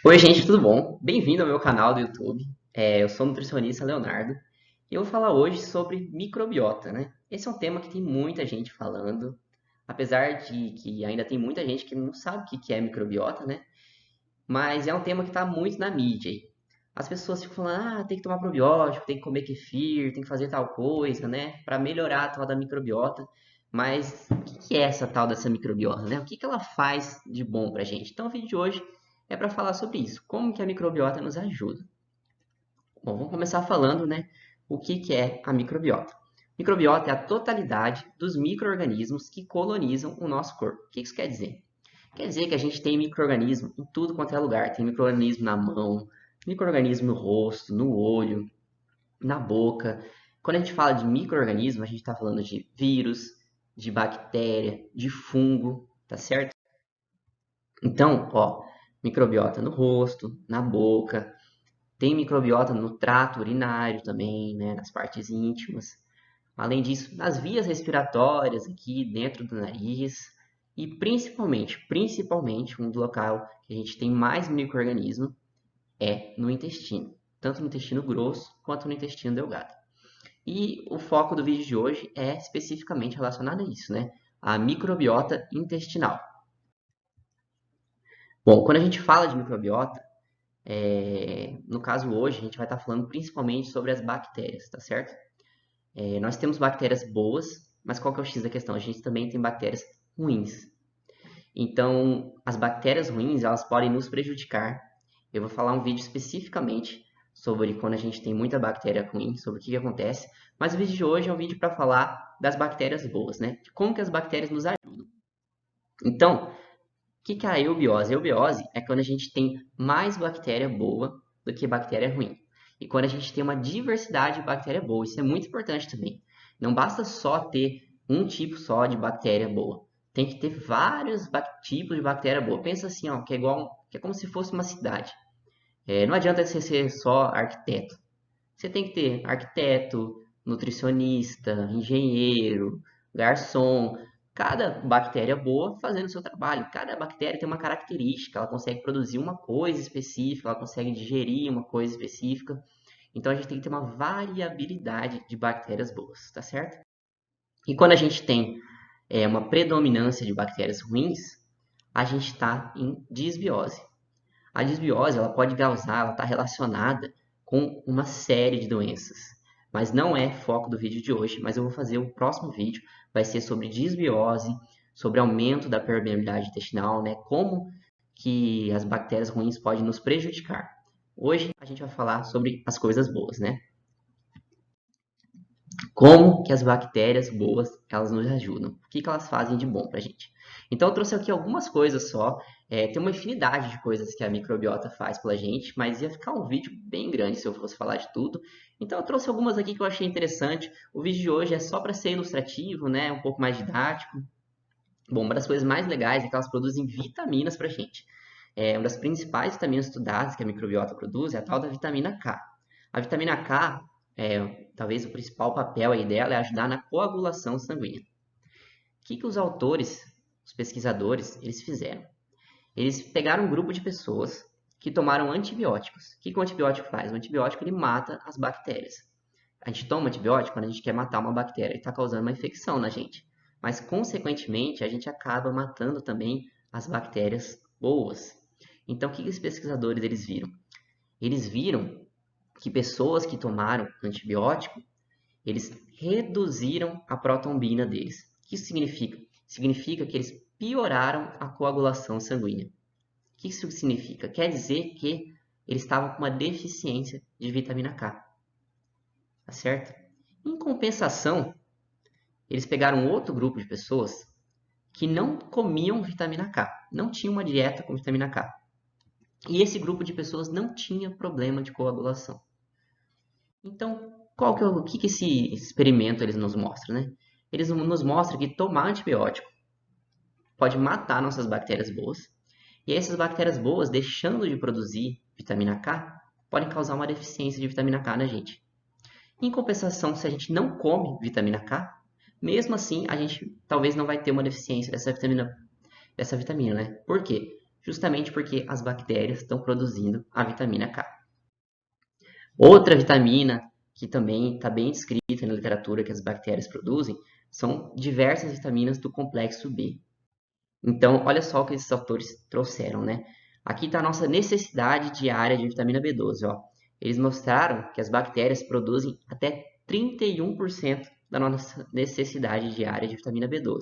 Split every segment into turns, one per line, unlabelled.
Oi, gente, tudo bom? Bem-vindo ao meu canal do YouTube. Eu sou o nutricionista Leonardo e eu vou falar hoje sobre microbiota, né? Esse é um tema que tem muita gente falando, apesar de que ainda tem muita gente que não sabe o que é microbiota, né? Mas é um tema que está muito na mídia aí. As pessoas ficam falando, tem que tomar probiótico, tem que comer kefir, tem que fazer tal coisa, né? Para melhorar a tal da microbiota. Mas o que é essa tal dessa microbiota, né? O que ela faz de bom pra gente? Então o vídeo de hoje é para falar sobre isso. Como que a microbiota nos ajuda? Bom, vamos começar falando, né? O que é a microbiota? Microbiota é a totalidade dos micro-organismos que colonizam o nosso corpo. O que isso quer dizer? Quer dizer que a gente tem micro-organismo em tudo quanto é lugar. Tem micro-organismo na mão, micro-organismo no rosto, no olho, na boca. Quando a gente fala de micro-organismo, a gente está falando de vírus, de bactéria, de fungo, tá certo? Então, ó, microbiota no rosto, na boca, tem microbiota no trato urinário também, né, nas partes íntimas. Além disso, nas vias respiratórias aqui dentro do nariz e principalmente, um local que a gente tem mais micro-organismo é no intestino, tanto no intestino grosso quanto no intestino delgado. E o foco do vídeo de hoje é especificamente relacionado a isso, né? A microbiota intestinal. Bom, quando a gente fala de microbiota, no caso hoje a gente vai estar falando principalmente sobre as bactérias, tá certo? Nós temos bactérias boas, mas qual que é o X da questão? A gente também tem bactérias ruins. Então, as bactérias ruins, elas podem nos prejudicar. Eu vou falar um vídeo especificamente sobre quando a gente tem muita bactéria ruim, sobre o que acontece. Mas o vídeo de hoje é um vídeo para falar das bactérias boas, né? De como que as bactérias nos ajudam. Então, o que é a eubiose? A eubiose é quando a gente tem mais bactéria boa do que bactéria ruim. E quando a gente tem uma diversidade de bactéria boa. Isso é muito importante também. Não basta só ter um tipo só de bactéria boa. Tem que ter vários tipos de bactéria boa. Pensa assim, ó, que é como se fosse uma cidade. Não adianta você ser só arquiteto. Você tem que ter arquiteto, nutricionista, engenheiro, garçom, cada bactéria boa fazendo o seu trabalho. Cada bactéria tem uma característica, ela consegue produzir uma coisa específica, ela consegue digerir uma coisa específica. Então a gente tem que ter uma variabilidade de bactérias boas, tá certo? E quando a gente tem uma predominância de bactérias ruins, a gente está em disbiose. A disbiose ela pode causar, ela está relacionada com uma série de doenças, mas não é foco do vídeo de hoje. Mas eu vou fazer o próximo vídeo, vai ser sobre disbiose, sobre aumento da permeabilidade intestinal, né? Como que as bactérias ruins podem nos prejudicar. Hoje a gente vai falar sobre as coisas boas, né? Como que as bactérias boas elas nos ajudam? O que elas fazem de bom para a gente? Então eu trouxe aqui algumas coisas só. Tem uma infinidade de coisas que a microbiota faz pela gente, mas ia ficar um vídeo bem grande se eu fosse falar de tudo. Então eu trouxe algumas aqui que eu achei interessante. O vídeo de hoje é só para ser ilustrativo, né? Um pouco mais didático. Bom, uma das coisas mais legais é que elas produzem vitaminas para a gente. Uma das principais vitaminas estudadas que a microbiota produz é a tal da vitamina K. A vitamina K, talvez o principal papel aí dela é ajudar na coagulação sanguínea. O que os autores, os pesquisadores, eles fizeram? Eles pegaram um grupo de pessoas que tomaram antibióticos. O que o antibiótico faz? O antibiótico ele mata as bactérias. A gente toma antibiótico quando a gente quer matar uma bactéria e está causando uma infecção na gente. Mas, consequentemente, a gente acaba matando também as bactérias boas. Então, o que os pesquisadores eles viram? Eles viram que pessoas que tomaram antibiótico, eles reduziram a protombina deles. O que isso significa? Significa que eles pioraram a coagulação sanguínea. O que isso significa? Quer dizer que eles estavam com uma deficiência de vitamina K, tá certo? Em compensação, eles pegaram outro grupo de pessoas que não comiam vitamina K, não tinham uma dieta com vitamina K. E esse grupo de pessoas não tinha problema de coagulação. Então, o que esse experimento eles nos mostra, né? Eles nos mostram que tomar antibiótico pode matar nossas bactérias boas, e essas bactérias boas, deixando de produzir vitamina K, podem causar uma deficiência de vitamina K na gente. Em compensação, se a gente não come vitamina K, mesmo assim a gente talvez não vai ter uma deficiência dessa vitamina, né? Por quê? justamente porque as bactérias estão produzindo a vitamina K. Outra vitamina que também está bem descrita na literatura que as bactérias produzem são diversas vitaminas do complexo B. Então, olha só o que esses autores trouxeram, né? Aqui está a nossa necessidade diária de vitamina B12, ó. Eles mostraram que as bactérias produzem até 31% da nossa necessidade diária de vitamina B12.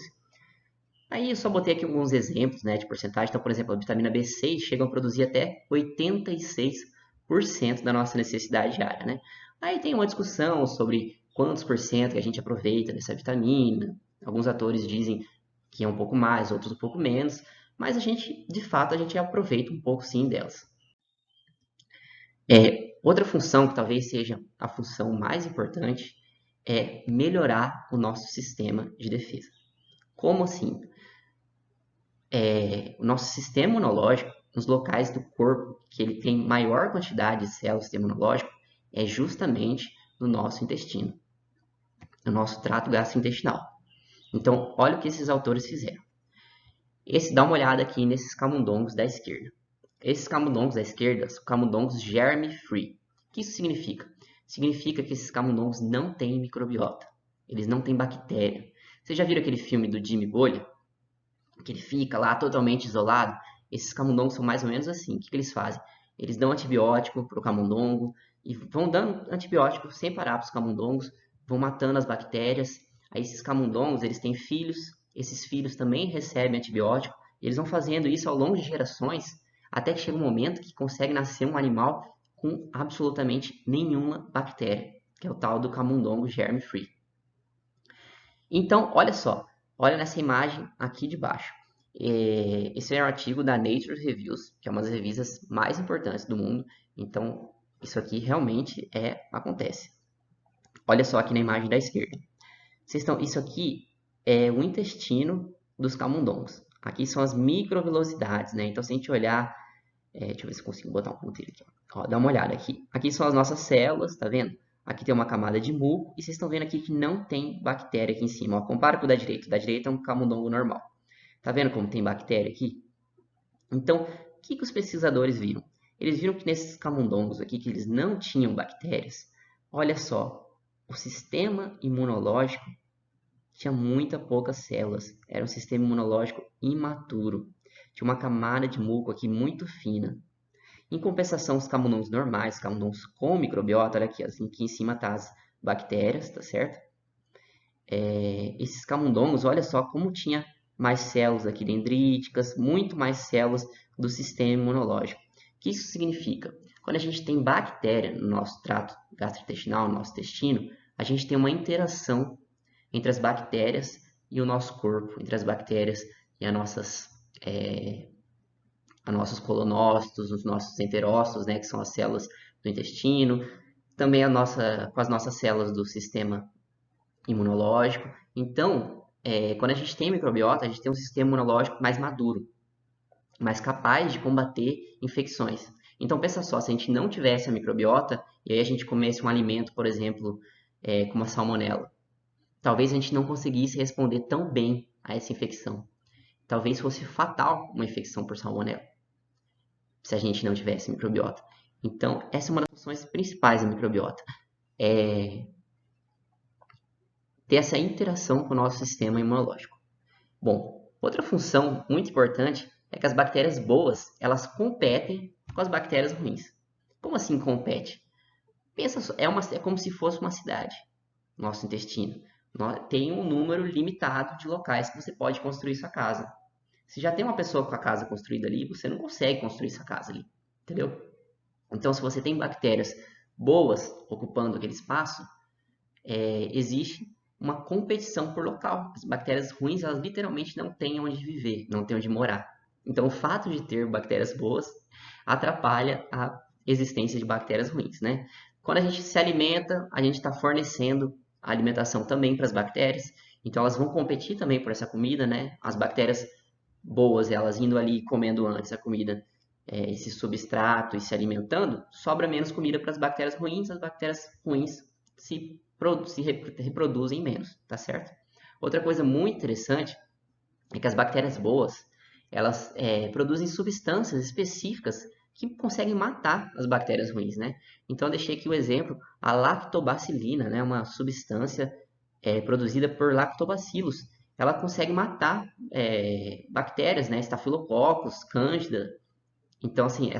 Aí eu só botei aqui alguns exemplos, né, de porcentagem. Então, por exemplo, a vitamina B6 chega a produzir até 86% da nossa necessidade diária, né? Aí tem uma discussão sobre quantos por cento que a gente aproveita dessa vitamina. Alguns autores dizem que é um pouco mais, outros um pouco menos, mas a gente, de fato, a gente aproveita um pouco sim delas. Outra função que talvez seja a função mais importante é melhorar o nosso sistema de defesa. Como assim? O nosso sistema imunológico, nos locais do corpo que ele tem maior quantidade de células do sistema imunológico, é justamente no nosso intestino, no nosso trato gastrointestinal. Então, olha o que esses autores fizeram. Dá uma olhada aqui nesses camundongos da esquerda. Esses camundongos da esquerda são camundongos germ-free. O que isso significa? Significa que esses camundongos não têm microbiota. Eles não têm bactéria. Vocês já viram aquele filme do Jimmy Bolha? Que ele fica lá totalmente isolado? Esses camundongos são mais ou menos assim. O que eles fazem? Eles dão antibiótico para o camundongo e vão dando antibiótico sem parar para os camundongos, vão matando as bactérias. Aí esses camundongos, eles têm filhos, esses filhos também recebem antibiótico, e eles vão fazendo isso ao longo de gerações, até que chega um momento que consegue nascer um animal com absolutamente nenhuma bactéria, que é o tal do camundongo germ-free. Então, olha só, olha nessa imagem aqui de baixo. Esse é um artigo da Nature Reviews, que é uma das revistas mais importantes do mundo. Então, isso aqui realmente acontece. Olha só aqui na imagem da esquerda. Isso aqui é o intestino dos camundongos. Aqui são as microvelocidades, né? Então, se a gente olhar, deixa eu ver se eu consigo botar um ponteiro aqui. Ó, dá uma olhada aqui. Aqui são as nossas células, tá vendo? Aqui tem uma camada de muco, e vocês estão vendo aqui que não tem bactéria aqui em cima. Ó, compara com o da direita. O da direita é um camundongo normal. Tá vendo como tem bactéria aqui? Então, o que os pesquisadores viram? Eles viram que nesses camundongos aqui, que eles não tinham bactérias, olha só, o sistema imunológico tinha muita poucas células. Era um sistema imunológico imaturo. Tinha uma camada de muco aqui muito fina. Em compensação, os camundongos normais, camundongos com microbiota, olha aqui, assim, aqui em cima tá as bactérias, tá certo? Esses camundongos, olha só como tinha mais células aqui dendríticas, muito mais células do sistema imunológico. O que isso significa? Quando a gente tem bactéria no nosso trato gastrointestinal, no nosso intestino, a gente tem uma interação entre as bactérias e o nosso corpo, entre as bactérias e as nossos colonócitos, os nossos enterócitos, né, que são as células do intestino, também com as nossas células do sistema imunológico. Então, quando a gente tem microbiota, a gente tem um sistema imunológico mais maduro, mais capaz de combater infecções. Então, pensa só, se a gente não tivesse a microbiota, e aí a gente comesse um alimento, por exemplo, com uma salmonela, talvez a gente não conseguisse responder tão bem a essa infecção. Talvez fosse fatal uma infecção por salmonela, se a gente não tivesse microbiota. Então, essa é uma das funções principais da microbiota. Ter essa interação com o nosso sistema imunológico. Bom, outra função muito importante é que as bactérias boas, elas competem com as bactérias ruins. Como assim compete? Pensa só, é como se fosse uma cidade, nosso intestino. Tem um número limitado de locais que você pode construir sua casa. Se já tem uma pessoa com a casa construída ali, você não consegue construir sua casa ali, entendeu? Então, se você tem bactérias boas ocupando aquele espaço, existe uma competição por local. As bactérias ruins, elas literalmente não têm onde viver, não têm onde morar. Então, o fato de ter bactérias boas atrapalha a existência de bactérias ruins, né? Quando a gente se alimenta, a gente está fornecendo a alimentação também para as bactérias. Então, elas vão competir também por essa comida, né? As bactérias boas, elas indo ali comendo antes a comida, esse substrato e se alimentando, sobra menos comida para as bactérias ruins se reproduzem menos, tá certo? Outra coisa muito interessante é que as bactérias boas, elas produzem substâncias específicas que conseguem matar as bactérias ruins, né? Então, eu deixei aqui o exemplo, a lactobacilina, né? Uma substância produzida por lactobacilos. Ela consegue matar bactérias, né? Estafilococcus, cândida. Então, assim,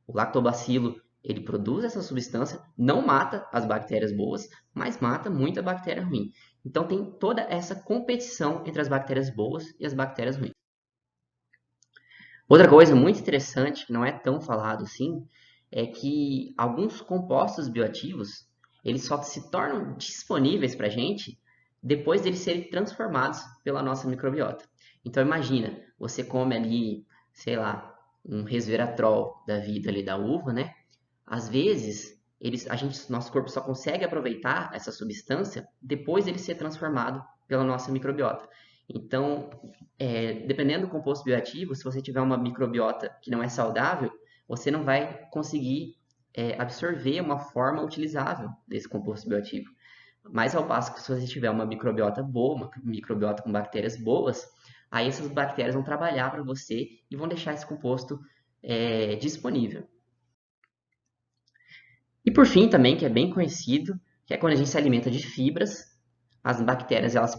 o lactobacilo, ele produz essa substância, não mata as bactérias boas, mas mata muita bactéria ruim. Então, tem toda essa competição entre as bactérias boas e as bactérias ruins. Outra coisa muito interessante, que não é tão falado assim, é que alguns compostos bioativos, eles só se tornam disponíveis para a gente depois deles serem transformados pela nossa microbiota. Então imagina, você come ali, sei lá, um resveratrol da vida ali da uva, né? Às vezes, nosso corpo só consegue aproveitar essa substância depois dele ser transformado pela nossa microbiota. Então, dependendo do composto bioativo, se você tiver uma microbiota que não é saudável, você não vai conseguir absorver uma forma utilizável desse composto bioativo. Mas ao passo que se você tiver uma microbiota boa, uma microbiota com bactérias boas, aí essas bactérias vão trabalhar para você e vão deixar esse composto disponível. E por fim também, que é bem conhecido, que é quando a gente se alimenta de fibras, as bactérias elas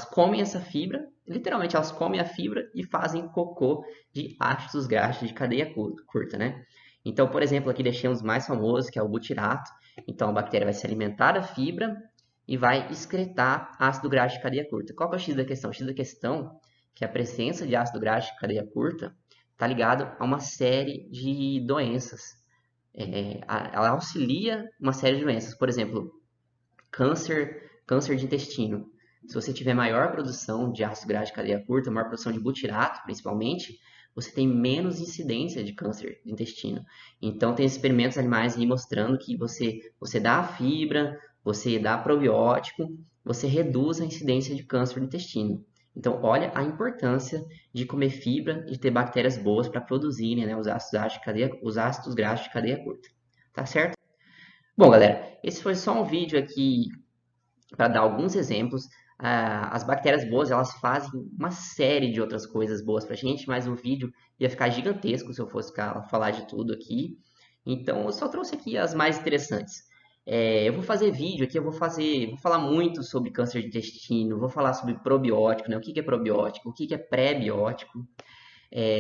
comem essa fibra, literalmente elas comem a fibra e fazem cocô de ácidos graxos de cadeia curta, né? Então, por exemplo, aqui deixei os mais famosos, que é o butirato. Então, a bactéria vai se alimentar da fibra e vai excretar ácido graxo de cadeia curta. Qual que é o X da questão? O X da questão é que a presença de ácido graxo de cadeia curta está ligado a uma série de doenças. Ela auxilia uma série de doenças, por exemplo, câncer de intestino. Se você tiver maior produção de ácido graxo de cadeia curta, maior produção de butirato, principalmente, você tem menos incidência de câncer de intestino. Então, tem experimentos animais aí mostrando que você dá a fibra, você dá probiótico, você reduz a incidência de câncer do intestino. Então, olha a importância de comer fibra e de ter bactérias boas para produzirem, né, os ácidos graxos de cadeia curta. Tá certo? Bom, galera, esse foi só um vídeo aqui para dar alguns exemplos. As bactérias boas, elas fazem uma série de outras coisas boas para a gente, mas o vídeo ia ficar gigantesco se eu fosse falar de tudo aqui. Então, eu só trouxe aqui as mais interessantes. Eu vou fazer vídeo aqui, vou falar muito sobre câncer de intestino, vou falar sobre probiótico, né? O que é probiótico, o que é pré-biótico.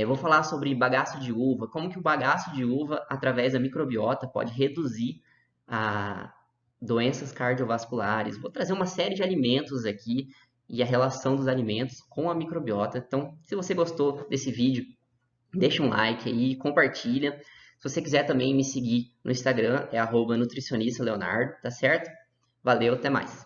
Vou falar sobre bagaço de uva, como que o bagaço de uva, através da microbiota, pode reduzir a doenças cardiovasculares. Vou trazer uma série de alimentos aqui e a relação dos alimentos com a microbiota. Então, se você gostou desse vídeo, deixa um like aí, compartilha. Se você quiser também me seguir no Instagram, é @nutricionistaleonardo, tá certo? Valeu, até mais.